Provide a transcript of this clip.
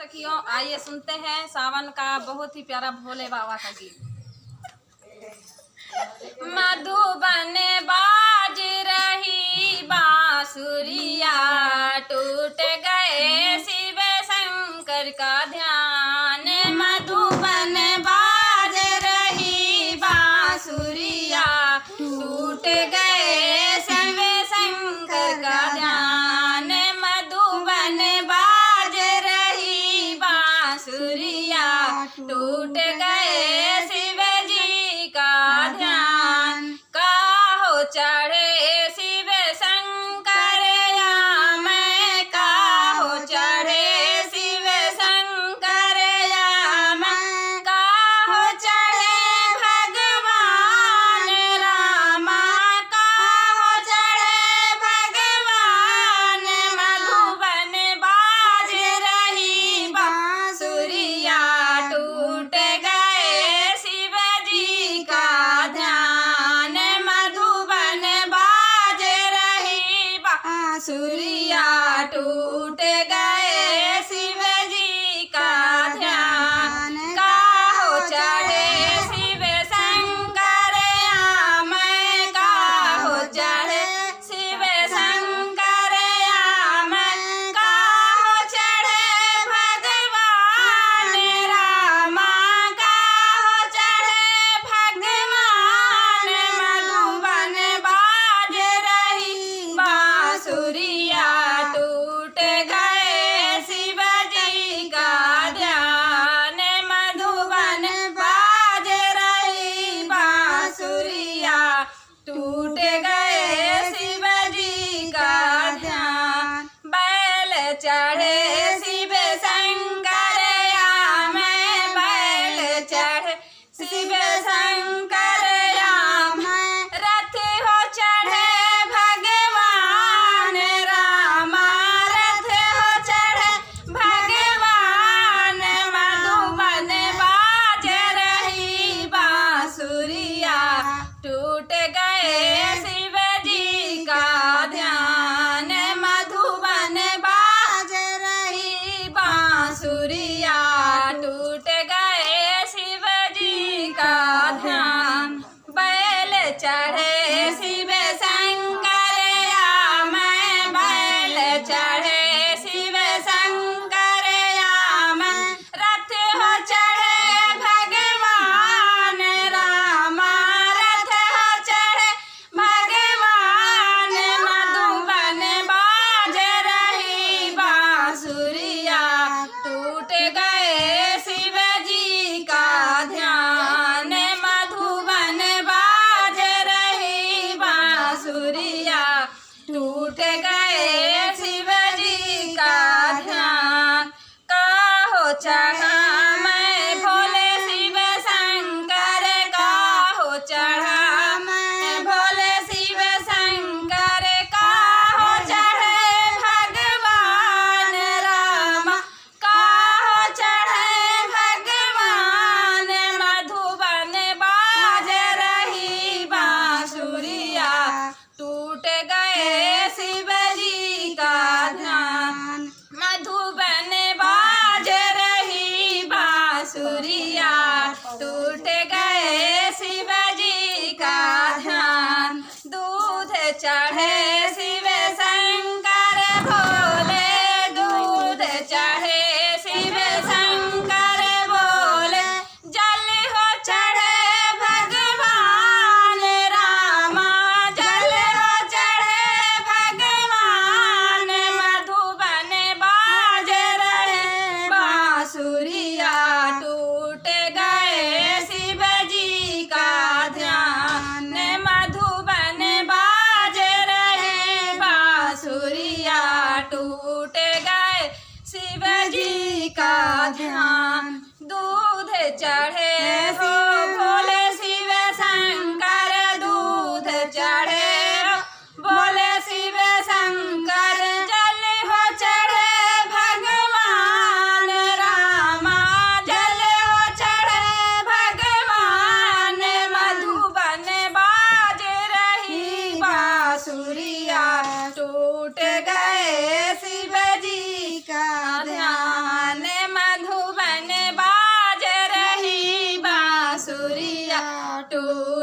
सखियों, आइए सुनते हैं सावन का बहुत ही प्यारा भोले बाबा का गीत। मधुबन बाज रही बांसुरिया, टूट गए शिव शंकर का ध्यान। मधुबन बाज रही बांसुरिया, टूट गए शिव शंकर का ध्यान। मधुबन बाज रही बांसुरिया, टूट गए शिव जी का ध्यान। काहो चढ़े शिव शंकर याम, काहो चढ़े शिव शंकर याम। काहो चढ़े भगवान रामा, काहो चढ़े भगवान। मधुबन बाज रही बांसुरिया, टूट गए शिव जी का ध्यान। मधुबन बाज रही बांसुरिया, टूट गए शिव जी का ध्यान। काहो चढ़े शिव शंकर याम, काहो चढ़े शिव शंकर याम। काहो चढ़े भगवान रामा, काहो चढ़े भगवान। मधुबन बाज रही बांसुरिया, टूट गए शिव जी का ध्यान। मधुबन बाज रही बांसुरिया, टूट गए शिव जी का ध्यान। बैल चढ़े शिव शंकर याम, बैल चढ़े शिव शंकर याम। रथ हो चढ़े भगवान रामा, रथ हो चढ़े भगवान। मधुबन बाज रही बांसुरिया, टूट गए शिव जी का ध्यान। मधुबन बाज रही बांसुरिया, टूट गए शिव जी का ध्यान। बैल चढ़े शिव शंकर याम, बैल चढ़े शिव शंकर याम। रथ हो चढ़े भगवान रामा, रथ हो चढ़े भगवान। मधुबन बाज रही बांसुरिया, टूट गए शिव जी का ध्यान। मधुबन बाज रही बांसुरिया, टूट गए शिव जी का ध्यान। काहो चढ़ा मैं भोले शिव शंकर, काहो चढ़ा मैं भोले शिव शंकर। काहो चढ़े भगवान रामा, काहो चढ़े भगवान। मधुबन बाज रही बांसुरिया, टूट गए शिव जी का ध्यान। मधुबन बाज रही बांसुरिया, टूट गए शिव जी का ध्यान। दूध चढ़े शिव शंकर भोले, दूध चढ़े शिव शंकर भोले। जल हो चढ़े भगवान रामा, जल हो चढ़े भगवान। मधुबन बाज रहे बांसुरिया, टूट गए शिव जी का ध्यान। मधुबन बाज रहे बांसुरिया, टूट गए शिव जी का ध्यान। दूध चढ़े हो भोले शिव शंकर, दूध चढ़े हो भोले शिव शंकर। जल हो चढ़े भगवान रामा, जल हो चढ़े भगवान। मधुबन बाज रही बांसुरिया, टूट गए शिव जी का ध्यान। टूट